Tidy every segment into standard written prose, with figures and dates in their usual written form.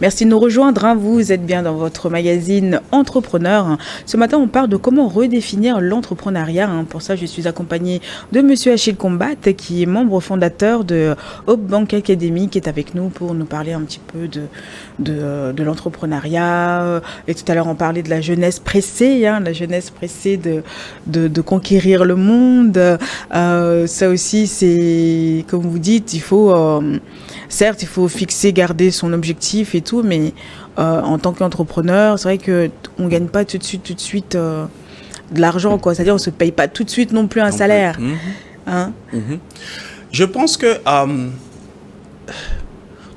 Merci de nous rejoindre. Vous êtes bien dans votre magazine Entrepreneur. Ce matin, on parle de comment redéfinir l'entrepreneuriat. Pour ça, je suis accompagnée de Monsieur Achille Combat, qui est membre fondateur de Hope Bank Academy, qui est avec nous pour nous parler un petit peu de l'entrepreneuriat. Et tout à l'heure, on parlait de la jeunesse pressée, la jeunesse pressée de conquérir le monde. Ça aussi, c'est, comme vous dites, il faut... certes, il faut fixer, garder son objectif et tout, mais en tant qu'entrepreneur, c'est vrai qu'on ne gagne pas tout de suite de l'argent, quoi. C'est-à-dire, on ne se paye pas tout de suite non plus un salaire. Je pense que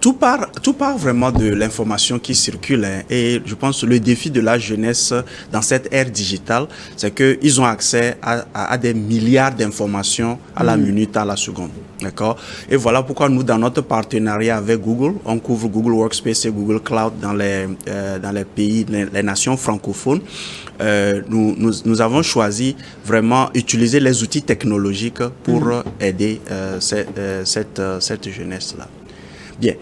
tout part vraiment de l'information qui circule. Et je pense que le défi de la jeunesse dans cette ère digitale, c'est qu'ils ont accès à des milliards d'informations à la minute, à la seconde. D'accord? Et voilà pourquoi nous, dans notre partenariat avec Google, on couvre Google Workspace et Google Cloud dans les pays, les nations francophones. Nous avons choisi vraiment utiliser les outils technologiques pour aider cette jeunesse-là. Bien.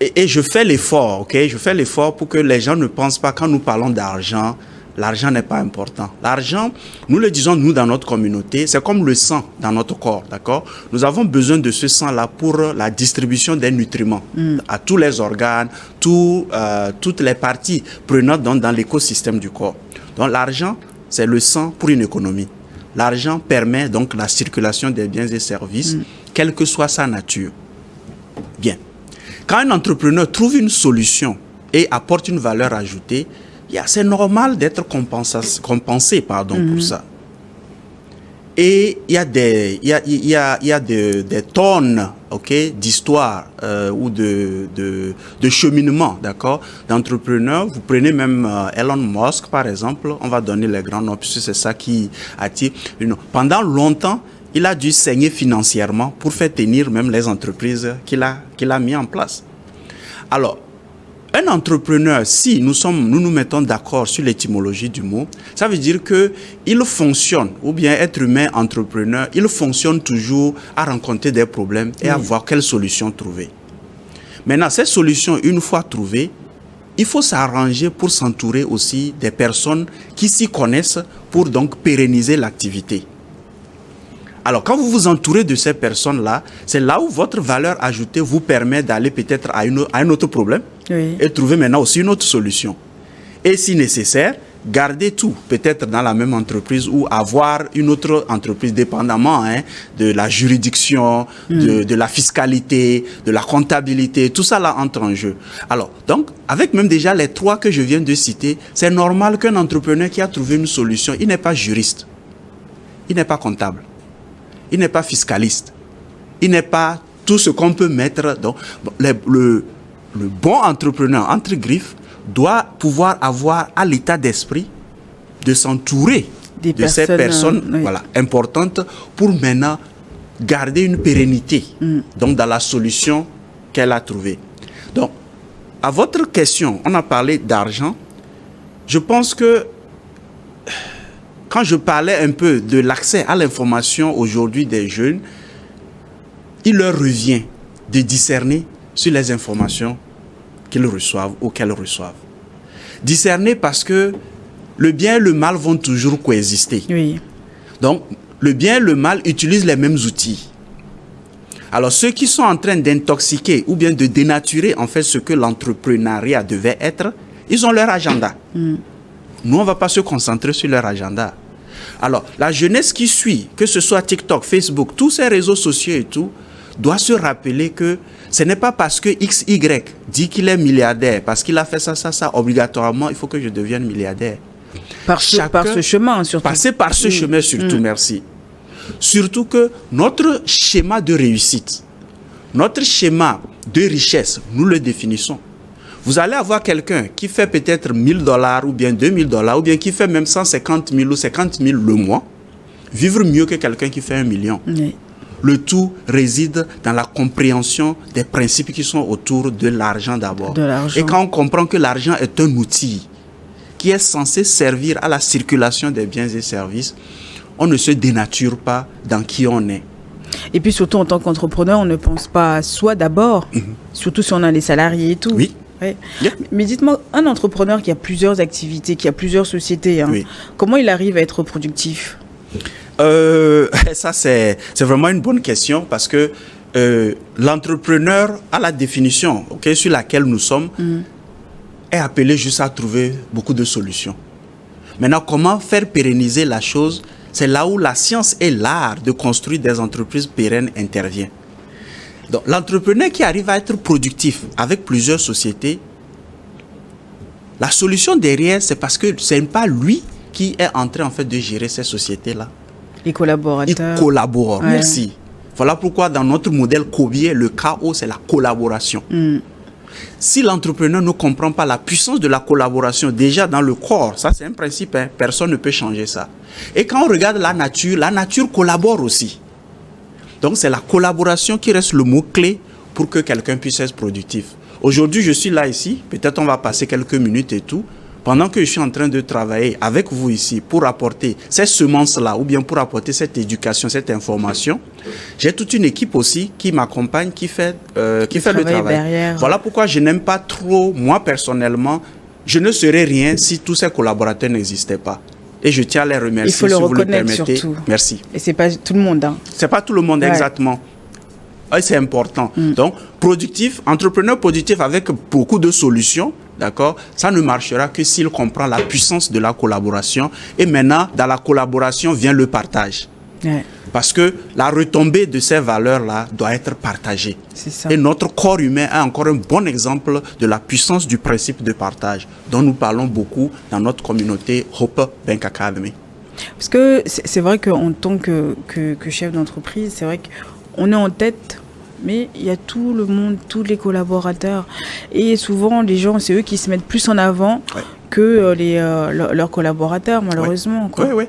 Et je fais l'effort, ok? Je fais l'effort pour que les gens ne pensent pas, quand nous parlons d'argent, l'argent n'est pas important. L'argent, nous le disons, nous, dans notre communauté, c'est comme le sang dans notre corps, d'accord? Nous avons besoin de ce sang-là pour la distribution des nutriments à tous les organes, toutes les parties prenantes dans l'écosystème du corps. Donc, l'argent, c'est le sang pour une économie. L'argent permet donc la circulation des biens et services, quelle que soit sa nature. Bien. Quand un entrepreneur trouve une solution et apporte une valeur ajoutée, c'est normal d'être compensé pour ça. Et il y a des tonnes, d'histoires ou de cheminement, d'accord, d'entrepreneurs. Vous prenez même Elon Musk, par exemple. On va donner les grands noms, puisque c'est ça qui attire. Pendant longtemps, il a dû saigner financièrement pour faire tenir même les entreprises qu'il a mis en place. Alors, un entrepreneur, si nous nous mettons d'accord sur l'étymologie du mot, ça veut dire qu'il fonctionne, ou bien être humain entrepreneur, il fonctionne toujours à rencontrer des problèmes et à voir quelles solutions trouver. Maintenant, ces solutions, une fois trouvées, il faut s'arranger pour s'entourer aussi des personnes qui s'y connaissent pour donc pérenniser l'activité. Alors, quand vous vous entourez de ces personnes-là, c'est là où votre valeur ajoutée vous permet d'aller peut-être à un autre problème et trouver maintenant aussi une autre solution. Et si nécessaire, garder tout, peut-être dans la même entreprise ou avoir une autre entreprise, dépendamment de la juridiction, de la fiscalité, de la comptabilité, tout ça là entre en jeu. Alors, donc, avec même déjà les trois que je viens de citer, c'est normal qu'un entrepreneur qui a trouvé une solution, il n'est pas juriste, il n'est pas comptable. Il n'est pas fiscaliste. Il n'est pas tout ce qu'on peut mettre. Donc, le bon entrepreneur, entre griffes, doit pouvoir avoir à l'état d'esprit de s'entourer de ces personnes importantes pour maintenant garder une pérennité donc, dans la solution qu'elle a trouvée. Donc, à votre question, on a parlé d'argent. Je pense que quand je parlais un peu de l'accès à l'information aujourd'hui des jeunes, il leur revient de discerner sur les informations qu'ils reçoivent ou qu'elles reçoivent. Discerner parce que le bien et le mal vont toujours coexister. Oui. Donc, le bien et le mal utilisent les mêmes outils. Alors, ceux qui sont en train d'intoxiquer ou bien de dénaturer en fait ce que l'entrepreneuriat devait être, ils ont leur agenda. Nous, on ne va pas se concentrer sur leur agenda. Alors, la jeunesse qui suit, que ce soit TikTok, Facebook, tous ces réseaux sociaux et tout, doit se rappeler que ce n'est pas parce que XY dit qu'il est milliardaire, parce qu'il a fait ça, obligatoirement, il faut que je devienne milliardaire. Par ce chemin, surtout. Passer par ce chemin, surtout, merci. Surtout que notre schéma de réussite, notre schéma de richesse, nous le définissons. Vous allez avoir quelqu'un qui fait peut-être $1,000 ou bien $2,000 ou bien qui fait même 150 000 ou 50 000 le mois, vivre mieux que quelqu'un qui fait 1 million. Oui. Le tout réside dans la compréhension des principes qui sont autour de l'argent d'abord. Et quand on comprend que l'argent est un outil qui est censé servir à la circulation des biens et services, on ne se dénature pas dans qui on est. Et puis surtout en tant qu'entrepreneur, on ne pense pas à soi d'abord, surtout si on a les salariés et tout. Oui. Ouais. Yeah. Mais dites-moi, un entrepreneur qui a plusieurs activités, qui a plusieurs sociétés, hein, Oui. comment il arrive à être productif? Ça, c'est vraiment une bonne question parce que l'entrepreneur, à la définition sur laquelle nous sommes, est appelé juste à trouver beaucoup de solutions. Maintenant, comment faire pérenniser la chose? C'est là où la science et l'art de construire des entreprises pérennes intervient. Donc, l'entrepreneur qui arrive à être productif avec plusieurs sociétés, la solution derrière, c'est parce que ce n'est pas lui qui est en train en fait de gérer ces sociétés-là. Les collaborateurs. Ils collaborent. Ouais. Merci. Voilà pourquoi dans notre modèle Kobier, le KO, c'est la collaboration. Si l'entrepreneur ne comprend pas la puissance de la collaboration déjà dans le corps, ça c'est un principe, hein, personne ne peut changer ça. Et quand on regarde la nature collabore aussi. Donc c'est la collaboration qui reste le mot-clé pour que quelqu'un puisse être productif. Aujourd'hui, je suis là ici, peut-être on va passer quelques minutes et tout. Pendant que je suis en train de travailler avec vous ici pour apporter ces semences-là ou bien pour apporter cette éducation, cette information, j'ai toute une équipe aussi qui m'accompagne, qui fait le travail. Derrière. Voilà pourquoi je n'aime pas trop, moi personnellement, je ne serais rien si tous ces collaborateurs n'existaient pas. Et je tiens à les remercier. Il faut le reconnaître surtout. Merci. Et c'est pas tout le monde. Hein. C'est pas tout le monde, exactement. Et c'est important. Donc, productif, entrepreneur productif avec beaucoup de solutions, d'accord, ça ne marchera que s'il comprend la puissance de la collaboration. Et maintenant, dans la collaboration vient le partage. Ouais. Parce que la retombée de ces valeurs-là doit être partagée. C'est ça. Et notre corps humain est encore un bon exemple de la puissance du principe de partage, dont nous parlons beaucoup dans notre communauté Hope Bank Academy. Parce que c'est vrai qu'en tant que chef d'entreprise, c'est vrai qu'on est en tête, mais il y a tout le monde, tous les collaborateurs. Et souvent, les gens, c'est eux qui se mettent plus en avant que leurs collaborateurs, malheureusement. Oui, oui.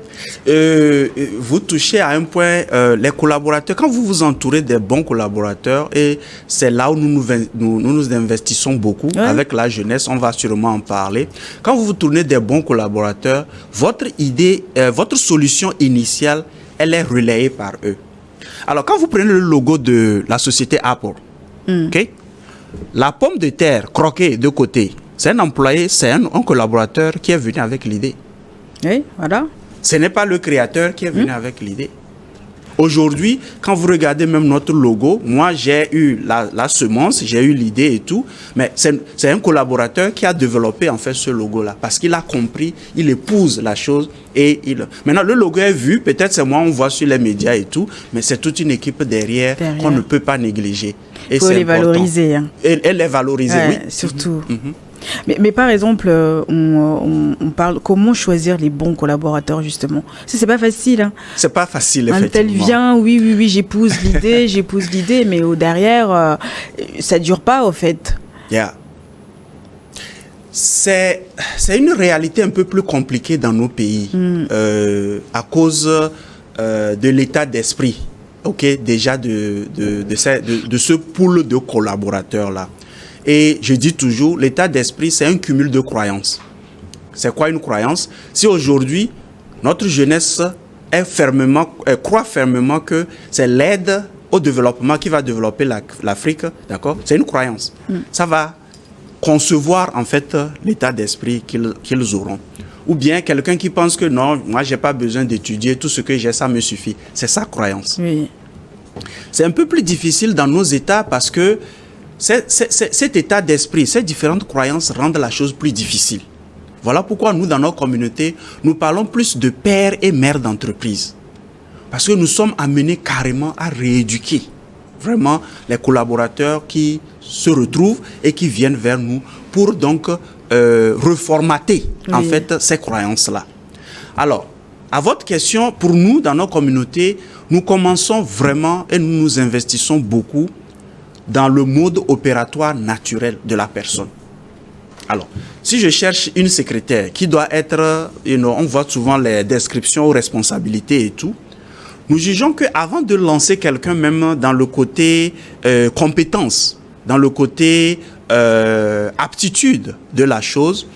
Vous touchez à un point, les collaborateurs, quand vous vous entourez des bons collaborateurs, et c'est là où nous investissons beaucoup avec la jeunesse, on va sûrement en parler. Quand vous vous tournez des bons collaborateurs, votre idée, votre solution initiale, elle est relayée par eux. Alors, quand vous prenez le logo de la société Apple, la pomme de terre croquée de côté, c'est un employé, c'est un collaborateur qui est venu avec l'idée. Oui, voilà. Ce n'est pas le créateur qui est venu avec l'idée. Aujourd'hui, quand vous regardez même notre logo, moi j'ai eu la semence, j'ai eu l'idée et tout, mais c'est un collaborateur qui a développé en fait ce logo-là, parce qu'il a compris, il épouse la chose et Maintenant le logo est vu, peut-être c'est moi on voit sur les médias et tout, mais c'est toute une équipe derrière. Qu'on ne peut pas négliger. Il faut les valoriser. Hein. Et les valoriser, oui. Surtout. Mais par exemple, on parle comment choisir les bons collaborateurs, justement. C'est pas facile. Hein. C'est pas facile, effectivement. Un tel vient, oui, j'épouse l'idée, mais derrière, ça dure pas, au fait. Yeah. C'est une réalité un peu plus compliquée dans nos pays, à cause de l'état d'esprit, déjà de ce pool de collaborateurs-là. Et je dis toujours, l'état d'esprit, c'est un cumul de croyances. C'est quoi une croyance? Si aujourd'hui, notre jeunesse croit fermement que c'est l'aide au développement qui va développer l'Afrique, d'accord? C'est une croyance. Ça va concevoir en fait l'état d'esprit qu'ils auront. Ou bien quelqu'un qui pense que non, moi j'ai pas besoin d'étudier, tout ce que j'ai, ça me suffit. C'est sa croyance. Oui. C'est un peu plus difficile dans nos États parce que cet état d'esprit, ces différentes croyances rendent la chose plus difficile. Voilà pourquoi nous, dans nos communautés, nous parlons plus de pères et mères d'entreprise. Parce que nous sommes amenés carrément à rééduquer vraiment les collaborateurs qui se retrouvent et qui viennent vers nous pour donc reformater en fait ces croyances-là. Alors, à votre question, pour nous, dans nos communautés, nous commençons vraiment et nous nous investissons beaucoup dans le mode opératoire naturel de la personne. Alors, si je cherche une secrétaire qui doit être, on voit souvent les descriptions aux responsabilités et tout, nous jugeons qu'avant de lancer quelqu'un même dans le côté compétence, dans le côté aptitude de la chose,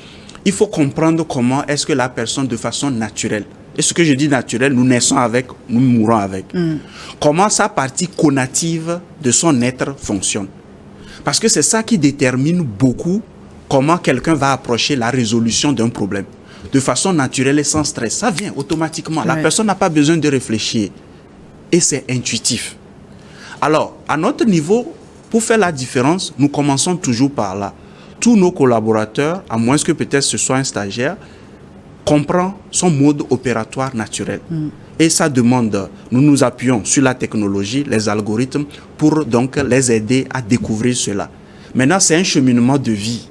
il faut comprendre comment est-ce que la personne, de façon naturelle, Et ce que je dis naturel, nous naissons avec, nous mourons avec. Comment sa partie conative de son être fonctionne. Parce que c'est ça qui détermine beaucoup comment quelqu'un va approcher la résolution d'un problème. De façon naturelle et sans stress. Ça vient automatiquement. La personne n'a pas besoin de réfléchir. Et c'est intuitif. Alors, à notre niveau, pour faire la différence, nous commençons toujours par là. Tous nos collaborateurs, à moins que peut-être ce soit un stagiaire, comprend son mode opératoire naturel. Et ça demande, nous nous appuyons sur la technologie, les algorithmes, pour donc les aider à découvrir cela. Maintenant, c'est un cheminement de vie.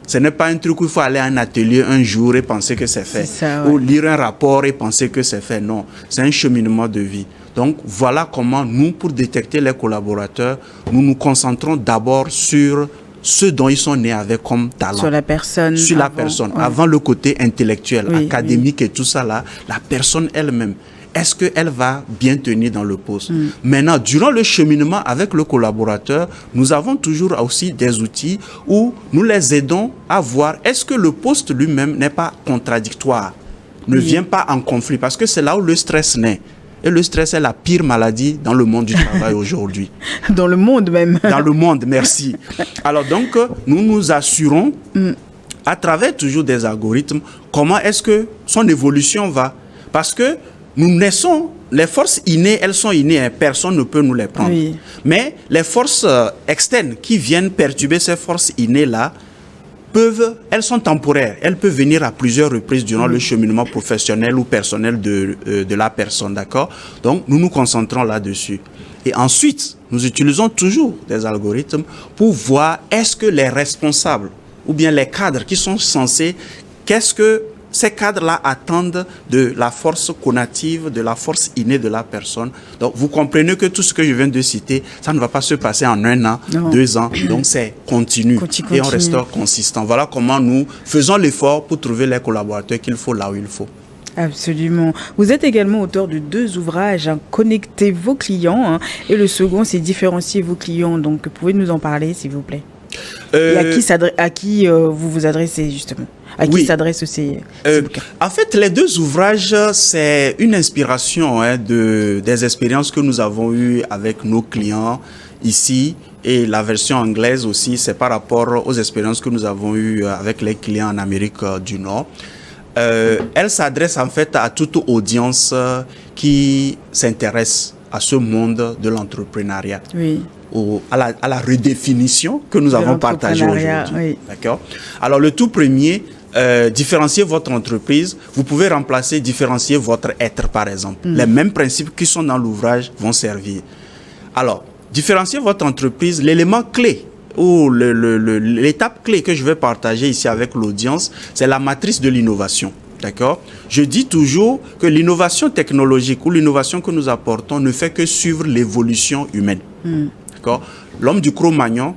Ce n'est pas un truc où il faut aller à un atelier un jour et penser que c'est fait. Ça, Ou lire un rapport et penser que c'est fait. Non, c'est un cheminement de vie. Donc, voilà comment nous, pour détecter les collaborateurs, nous nous concentrons d'abord sur ce dont ils sont nés avec comme talent. Sur la personne. Sur la personne. Avant le côté intellectuel, académique et tout ça là, la personne elle-même. Est-ce qu'elle va bien tenir dans le poste? Maintenant, durant le cheminement avec le collaborateur, nous avons toujours aussi des outils où nous les aidons à voir est-ce que le poste lui-même n'est pas contradictoire, ne vient pas en conflit, parce que c'est là où le stress naît. Et le stress est la pire maladie dans le monde du travail aujourd'hui. Dans le monde même. Dans le monde, merci. Alors donc, nous nous assurons, à travers toujours des algorithmes, comment est-ce que son évolution va. Parce que nous naissons, les forces innées, elles sont innées, hein, personne ne peut nous les prendre. Oui. Mais les forces externes qui viennent perturber ces forces innées-là, elles sont temporaires. Elles peuvent venir à plusieurs reprises durant le cheminement professionnel ou personnel de la personne, d'accord? Donc, nous nous concentrons là-dessus. Et ensuite, nous utilisons toujours des algorithmes pour voir est-ce que les responsables ou bien les cadres qui sont censés, qu'est-ce que ces cadres-là attendent de la force conative, de la force innée de la personne. Donc, vous comprenez que tout ce que je viens de citer, ça ne va pas se passer en 1 an, 2 ans. Donc, c'est continu. Et on reste consistant. Voilà comment nous faisons l'effort pour trouver les collaborateurs qu'il faut là où il faut. Absolument. Vous êtes également auteur de 2 ouvrages, hein, Connectez vos clients, hein, et le second, c'est Différencier vos clients. Donc, pouvez nous en parler, s'il vous plaît? Et à qui vous vous adressez, justement? À qui s'adressent ces bouquins? En fait, les 2 ouvrages, c'est une inspiration des expériences que nous avons eues avec nos clients ici. Et la version anglaise aussi, c'est par rapport aux expériences que nous avons eues avec les clients en Amérique du Nord. Elle s'adresse en fait à toute audience qui s'intéresse à ce monde de l'entrepreneuriat. Oui. À la redéfinition que nous avons partagée aujourd'hui. Oui. D'accord. Alors, le tout premier, différencier votre entreprise, vous pouvez remplacer différencier votre être, par exemple. Les mêmes principes qui sont dans l'ouvrage vont servir. Alors, différencier votre entreprise, l'élément clé ou l'étape clé que je vais partager ici avec l'audience, c'est la matrice de l'innovation. D'accord? Je dis toujours que l'innovation technologique ou l'innovation que nous apportons ne fait que suivre l'évolution humaine. D'accord? L'homme du Cro-Magnon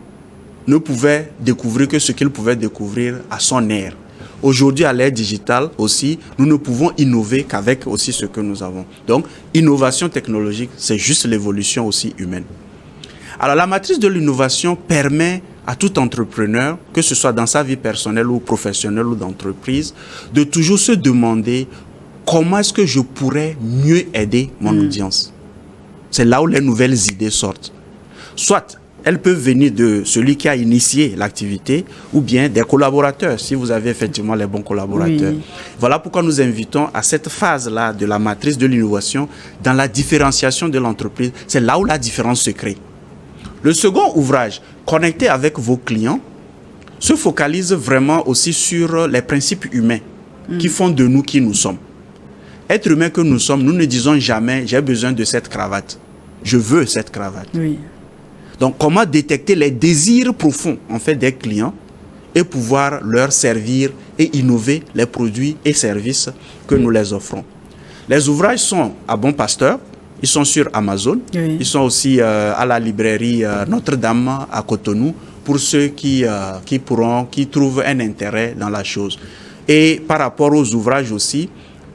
ne pouvait découvrir que ce qu'il pouvait découvrir à son ère. Aujourd'hui, à l'ère digitale aussi, nous ne pouvons innover qu'avec aussi ce que nous avons. Donc, innovation technologique, c'est juste l'évolution aussi humaine. Alors, la matrice de l'innovation permet à tout entrepreneur, que ce soit dans sa vie personnelle ou professionnelle ou d'entreprise, de toujours se demander comment est-ce que je pourrais mieux aider mon audience. C'est là où les nouvelles idées sortent. Soit elles peuvent venir de celui qui a initié l'activité ou bien des collaborateurs, si vous avez effectivement les bons collaborateurs. Oui. Voilà pourquoi nous invitons à cette phase-là de la matrice de l'innovation dans la différenciation de l'entreprise. C'est là où la différence se crée. Le second ouvrage, Connecté avec vos clients, se focalise vraiment aussi sur les principes humains qui font de nous qui nous sommes. Être humain que nous sommes, nous ne disons jamais « j'ai besoin de cette cravate ». Je veux cette cravate. Oui. Donc, comment détecter les désirs profonds en fait, des clients et pouvoir leur servir et innover les produits et services que nous les offrons. Les ouvrages sont à Bon Pasteur, ils sont sur Amazon, ils sont aussi à la librairie Notre-Dame à Cotonou pour ceux qui trouvent un intérêt dans la chose. Et par rapport aux ouvrages aussi,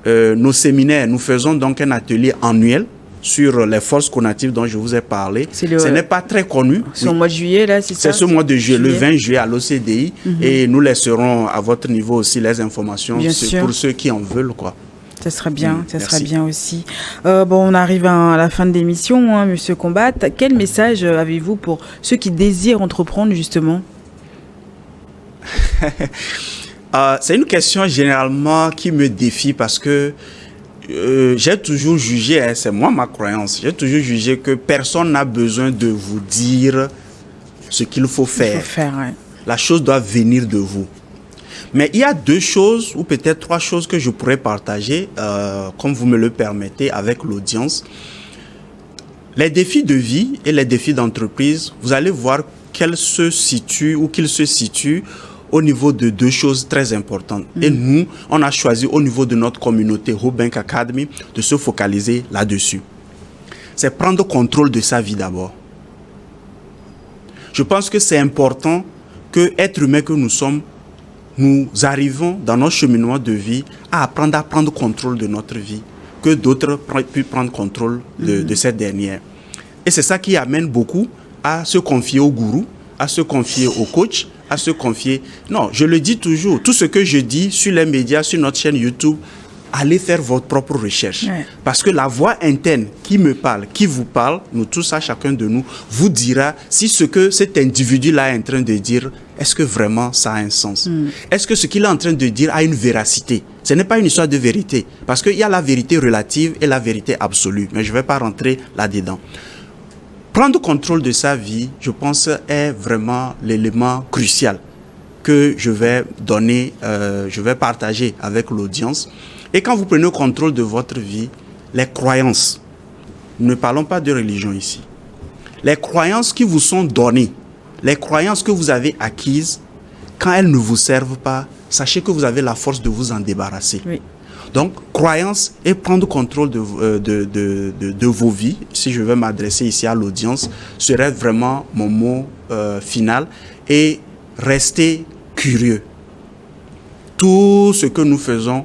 nos séminaires, nous faisons donc un atelier annuel sur les forces cognitives dont je vous ai parlé. Ce n'est pas très connu. C'est au mois de juillet, là, c'est ça? C'est ce mois de juillet, le 20 juillet à l'OCDI. Et nous laisserons à votre niveau aussi les informations pour ceux qui en veulent, quoi. Ça sera bien, ça Merci. sera bien aussi. On arrive à la fin de l'émission, hein, Monsieur Combat. Quel message avez-vous pour ceux qui désirent entreprendre justement? C'est une question généralement qui me défie parce que j'ai toujours jugé, hein, c'est moi ma croyance, j'ai toujours jugé que personne n'a besoin de vous dire ce qu'il faut faire. Ouais. La chose doit venir de vous. Mais il y a 2 choses ou peut-être 3 choses que je pourrais partager, comme vous me le permettez, avec l'audience. Les défis de vie et les défis d'entreprise, vous allez voir qu'ils se situent au niveau de 2 choses très importantes. Et nous, on a choisi au niveau de notre communauté Hope Bank Academy de se focaliser là-dessus. C'est prendre contrôle de sa vie d'abord. Je pense que c'est important que, être humain que nous sommes, nous arrivons dans notre cheminement de vie à apprendre à prendre contrôle de notre vie, que d'autres puissent prendre contrôle de cette dernière. Et c'est ça qui amène beaucoup à se confier au gourou, à se confier au coach, à se confier... Non, je le dis toujours, tout ce que je dis sur les médias, sur notre chaîne YouTube, allez faire votre propre recherche. Ouais. Parce que la voix interne qui me parle, qui vous parle, nous tous, à chacun de nous, vous dira si ce que cet individu-là est en train de dire, est-ce que vraiment ça a un sens? Est-ce que ce qu'il est en train de dire a une véracité? Ce n'est pas une histoire de vérité. Parce qu'il y a la vérité relative et la vérité absolue. Mais je ne vais pas rentrer là-dedans. Prendre contrôle de sa vie, je pense, est vraiment l'élément crucial que je vais donner, je vais partager avec l'audience. Et quand vous prenez le contrôle de votre vie, les croyances, ne parlons pas de religion ici, les croyances qui vous sont données, les croyances que vous avez acquises, quand elles ne vous servent pas, sachez que vous avez la force de vous en débarrasser. Oui. Donc, croyance et prendre contrôle de vos vies, si je veux m'adresser ici à l'audience, serait vraiment mon mot final. Et restez curieux. Tout ce que nous faisons,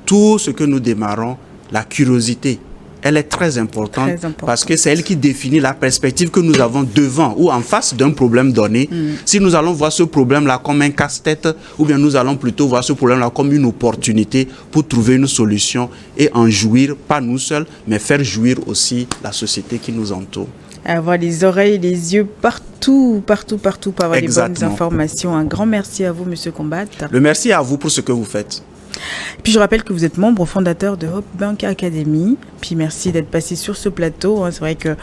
tout ce que nous démarrons, la curiosité, elle est très importante parce que c'est elle qui définit la perspective que nous avons devant ou en face d'un problème donné. Si nous allons voir ce problème-là comme un casse-tête ou bien nous allons plutôt voir ce problème-là comme une opportunité pour trouver une solution et en jouir, pas nous seuls, mais faire jouir aussi la société qui nous entoure. Avoir les oreilles, les yeux partout pour avoir les bonnes informations. Un grand merci à vous, Monsieur Combat. Le merci à vous pour ce que vous faites. Puis je rappelle que vous êtes membre fondateur de Hope Bank Academy. Puis merci d'être passé sur ce plateau. C'est vrai que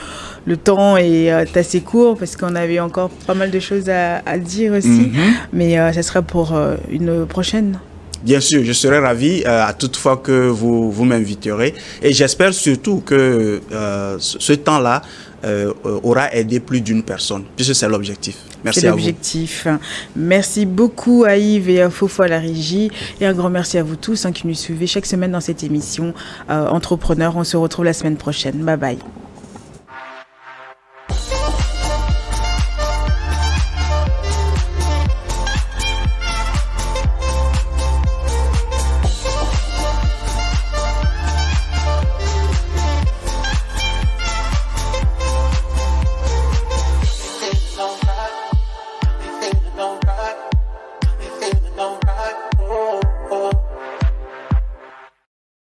le temps est assez court parce qu'on avait encore pas mal de choses à dire aussi. Mais ça sera pour une prochaine. Bien sûr, je serai ravi à toute fois que vous m'inviterez. Et j'espère surtout que ce temps-là aura aidé plus d'une personne, puisque c'est l'objectif. Merci à vous. C'est l'objectif. Merci beaucoup à Yves et à Fofo à la régie. Et un grand merci à vous tous qui nous suivez chaque semaine dans cette émission Entrepreneur. On se retrouve la semaine prochaine. Bye bye.